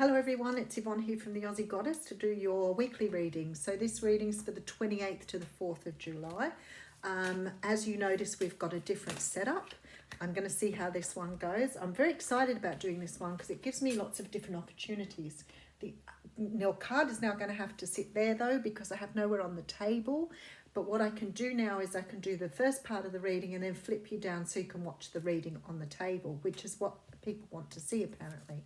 Hello everyone, it's Yvonne here from the Aussie Goddess to do your weekly reading. So this reading's for the 28th to the 4th of July. As you notice, we've got a different setup. I'm going to see how this one goes. I'm very excited about doing this one because it gives me lots of different opportunities. Your card is now going to have to sit there though because I have nowhere on the table. But what I can do now is I can do the first part of the reading and then flip you down so you can watch the reading on the table, which is what people want to see apparently.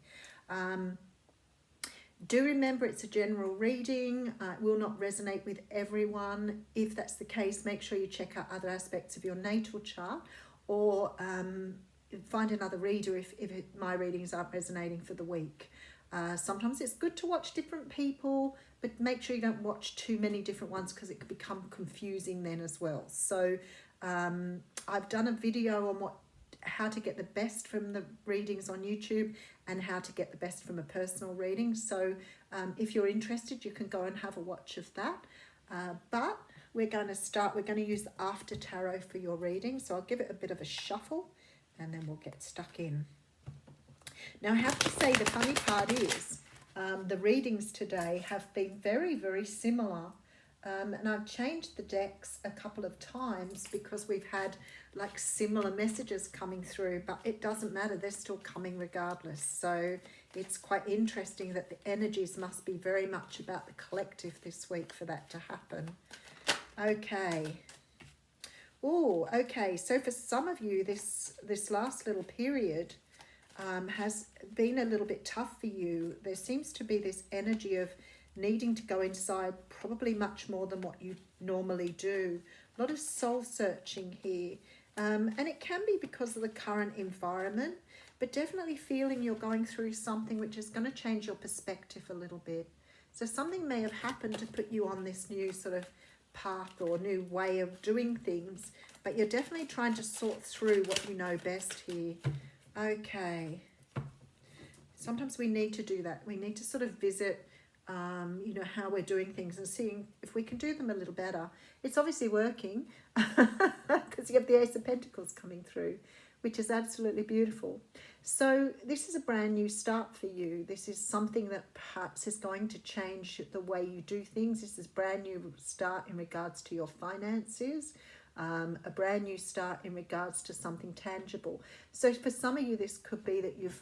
Do remember it's a general reading. It will not resonate with everyone. If that's the case, make sure you check out other aspects of your natal chart or find another reader if my readings aren't resonating for the week. Sometimes it's good to watch different people, but make sure you don't watch too many different ones because it could become confusing then as well. So I've done a video on how to get the best from the readings on YouTube and how to get the best from a personal reading. So if you're interested, you can go and have a watch of that. But we're going to use the After Tarot for your reading. So I'll give it a bit of a shuffle and then we'll get stuck in. Now I have to say the funny part is the readings today have been very, very similar. And I've changed the decks a couple of times because we've had like similar messages coming through, but it doesn't matter, they're still coming regardless. So it's quite interesting that the energies must be very much about the collective this week for that to happen. Okay. Oh, okay. So for some of you, this last little period has been a little bit tough for you. There seems to be this energy of needing to go inside probably much more than what you normally do. A lot of soul searching here. And it can be because of the current environment, but definitely feeling you're going through something which is going to change your perspective a little bit. So something may have happened to put you on this new sort of path or new way of doing things, but you're definitely trying to sort through what you know best here. Okay. Sometimes we need to do that. We need to sort of visit how we're doing things and seeing if we can do them a little better. It's obviously working because you have the Ace of Pentacles coming through, which is absolutely beautiful. So this is a brand new start for you. This is something that perhaps is going to change the way you do things. This is a brand new start in regards to your finances. A brand new start in regards to something tangible. So for some of you, this could be that you've,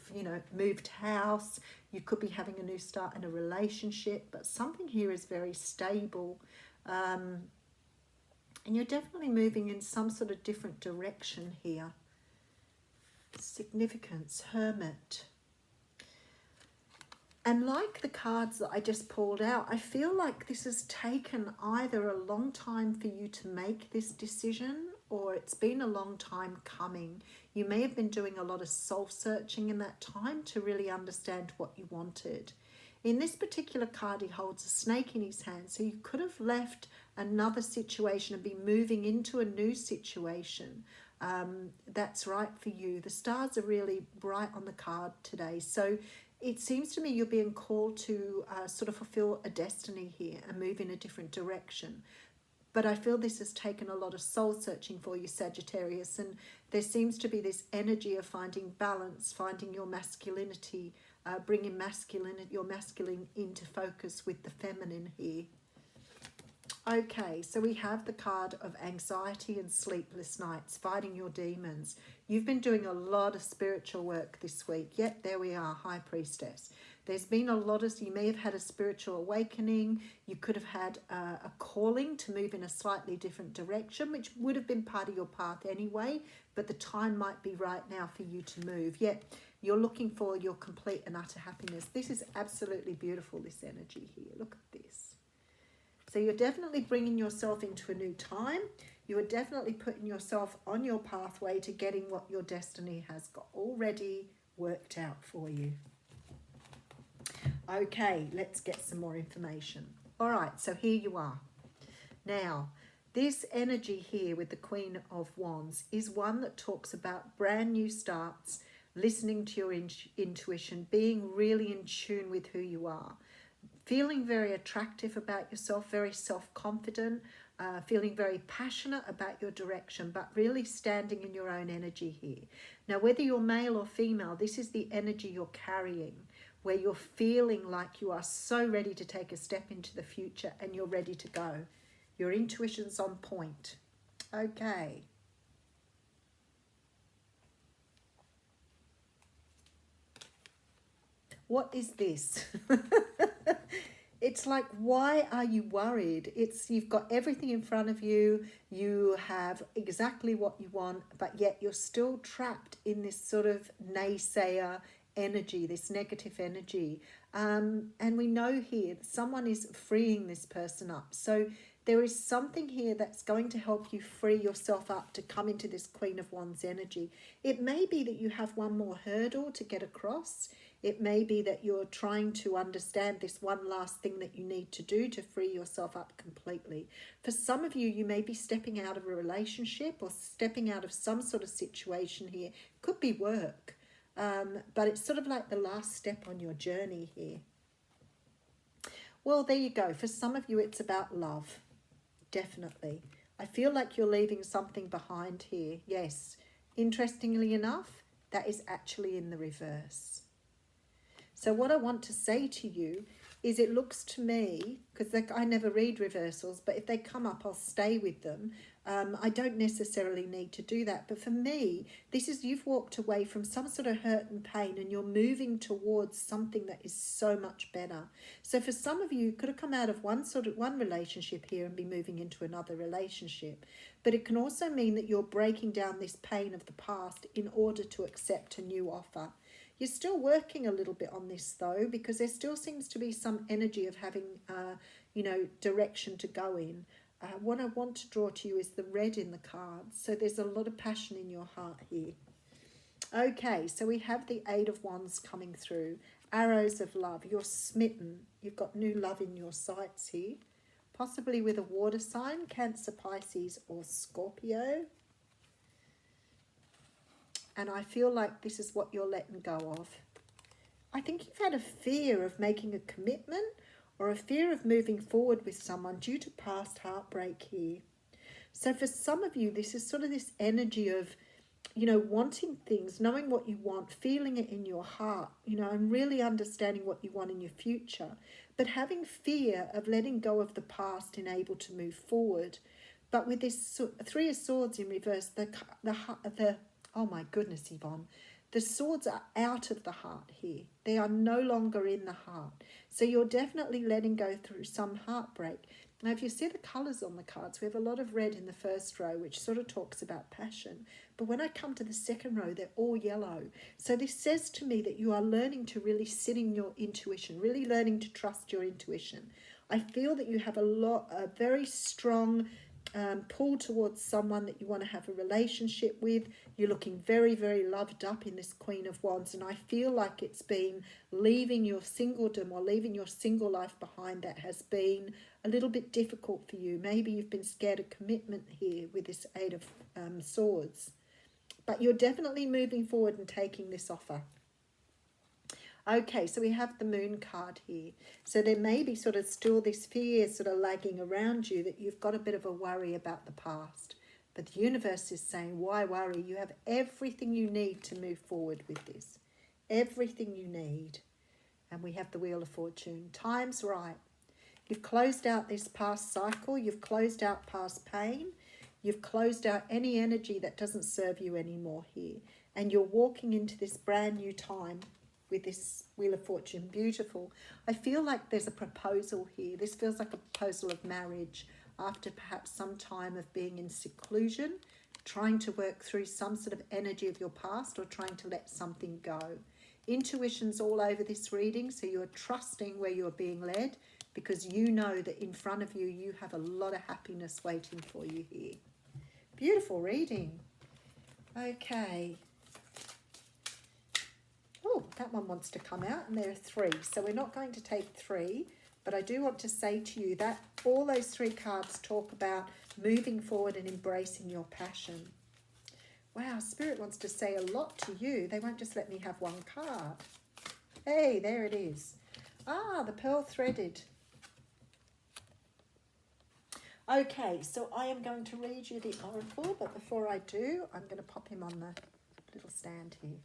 moved house. You could be having a new start in a relationship, but something here is very stable. And you're definitely moving in some sort of different direction here. Significance, Hermit. And like the cards that I just pulled out, I feel like this has taken either a long time for you to make this decision or it's been a long time coming. You may have been doing a lot of soul searching in that time to really understand what you wanted. In this particular card, he holds a snake in his hand. So you could have left another situation and be moving into a new situation. That's right for you. The stars are really bright on the card today. So it seems to me you're being called to sort of fulfill a destiny here and move in a different direction. But I feel this has taken a lot of soul searching for you, Sagittarius, and there seems to be this energy of finding balance, finding your masculinity, bringing your masculine into focus with the feminine here. Okay, so we have the card of anxiety and sleepless nights, fighting your demons. You've been doing a lot of spiritual work this week. Yep, there we are, High Priestess. There's been a lot of, you may have had a spiritual awakening. You could have had a calling to move in a slightly different direction, which would have been part of your path anyway, but the time might be right now for you to move. Yep, you're looking for your complete and utter happiness. This is absolutely beautiful, this energy here. Look at this. So you're definitely bringing yourself into a new time. You are definitely putting yourself on your pathway to getting what your destiny has got already worked out for you. Okay, let's get some more information. All right, so here you are. Now, this energy here with the Queen of Wands is one that talks about brand new starts, listening to your intuition, being really in tune with who you are. Feeling very attractive about yourself, very self-confident, feeling very passionate about your direction, but really standing in your own energy here. Now, whether you're male or female, this is the energy you're carrying. where you're feeling like you are so ready to take a step into the future and you're ready to go. Your intuition's on point. Okay. What is this? It's like, why are you worried? You've got everything in front of you. You have exactly what you want, but yet you're still trapped in this sort of naysayer energy, this negative energy. And we know here that someone is freeing this person up. So there is something here that's going to help you free yourself up to come into this Queen of Wands energy. It may be that you have one more hurdle to get across. It may be that you're trying to understand this one last thing that you need to do to free yourself up completely. For some of you, you may be stepping out of a relationship or stepping out of some sort of situation here. Could be work, but it's sort of like the last step on your journey here. Well, there you go. For some of you, it's about love. Definitely. I feel like you're leaving something behind here. Yes. Interestingly enough, that is actually in the reverse. So what I want to say to you is, it looks to me, because I never read reversals, but if they come up, I'll stay with them. I don't necessarily need to do that. But for me, this is, you've walked away from some sort of hurt and pain and you're moving towards something that is so much better. So for some of you, it could have come out of one relationship here and be moving into another relationship. But it can also mean that you're breaking down this pain of the past in order to accept a new offer. You're still working a little bit on this though, because there still seems to be some energy of having, direction to go in. What I want to draw to you is the red in the cards. So there's a lot of passion in your heart here. Okay, so we have the Eight of Wands coming through. Arrows of love. You're smitten. You've got new love in your sights here. Possibly with a water sign, Cancer, Pisces or Scorpio. And I feel like this is what you're letting go of. I think you've had a fear of making a commitment or a fear of moving forward with someone due to past heartbreak here. So for some of you, this is sort of this energy of, wanting things, knowing what you want, feeling it in your heart, and really understanding what you want in your future, but having fear of letting go of the past and able to move forward. But with this Three of Swords in reverse, oh my goodness, Yvonne. The swords are out of the heart here. They are no longer in the heart. So you're definitely letting go through some heartbreak. Now, if you see the colours on the cards, we have a lot of red in the first row, which sort of talks about passion. But when I come to the second row, they're all yellow. So this says to me that you are learning to really sit in your intuition, really learning to trust your intuition. I feel that you have a very strong pull towards someone that you want to have a relationship with. You're looking very, very loved up in this Queen of Wands, and I feel like it's been leaving your singledom or leaving your single life behind that has been a little bit difficult for you. Maybe you've been scared of commitment here with this Eight of Swords, but you're definitely moving forward and taking this offer. Okay, so we have the Moon card here. So there may be sort of still this fear sort of lagging around you, that you've got a bit of a worry about the past. But the universe is saying, why worry? You have everything you need to move forward with this. Everything you need. And we have the Wheel of Fortune. Time's right. You've closed out this past cycle. You've closed out past pain. You've closed out any energy that doesn't serve you anymore here. And you're walking into this brand new time with this Wheel of Fortune. Beautiful. I feel like there's a proposal here. This feels like a proposal of marriage after perhaps some time of being in seclusion, trying to work through some sort of energy of your past or trying to let something go. Intuition's all over this reading, so you're trusting where you're being led, because you know that in front of you, you have a lot of happiness waiting for you here. Beautiful reading. Okay. Oh, that one wants to come out, and there are three. So we're not going to take three, but I do want to say to you that all those three cards talk about moving forward and embracing your passion. Wow, Spirit wants to say a lot to you. They won't just let me have one card. Hey, there it is. Ah, the Pearl Threaded. Okay, so I am going to read you the oracle, but before I do, I'm going to pop him on the little stand here.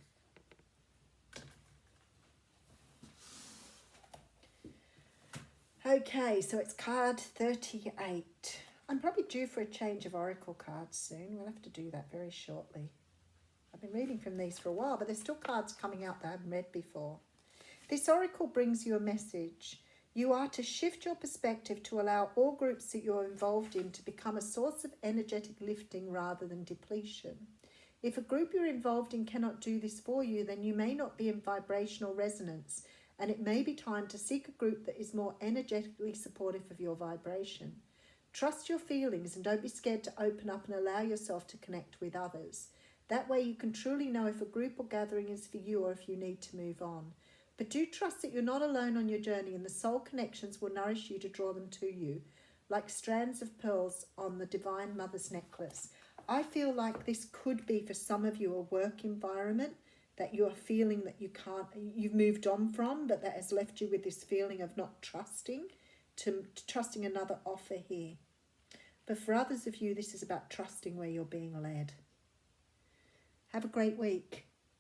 Okay, so it's card 38. I'm probably due for a change of oracle cards soon. We'll have to do that very shortly. I've been reading from these for a while, but there's still cards coming out that I haven't read before. This oracle brings you a message. You are to shift your perspective to allow all groups that you're involved in to become a source of energetic lifting rather than depletion. If a group you're involved in cannot do this for you, then you may not be in vibrational resonance, and it may be time to seek a group that is more energetically supportive of your vibration. Trust your feelings and don't be scared to open up and allow yourself to connect with others. That way you can truly know if a group or gathering is for you or if you need to move on. But do trust that you're not alone on your journey, and the soul connections will nourish you to draw them to you, like strands of pearls on the Divine Mother's necklace. I feel like this could be for some of you a work environment that you're feeling that you've moved on from, but that has left you with this feeling of not trusting, to trusting another offer here. But for others of you, this is about trusting where you're being led. Have a great week.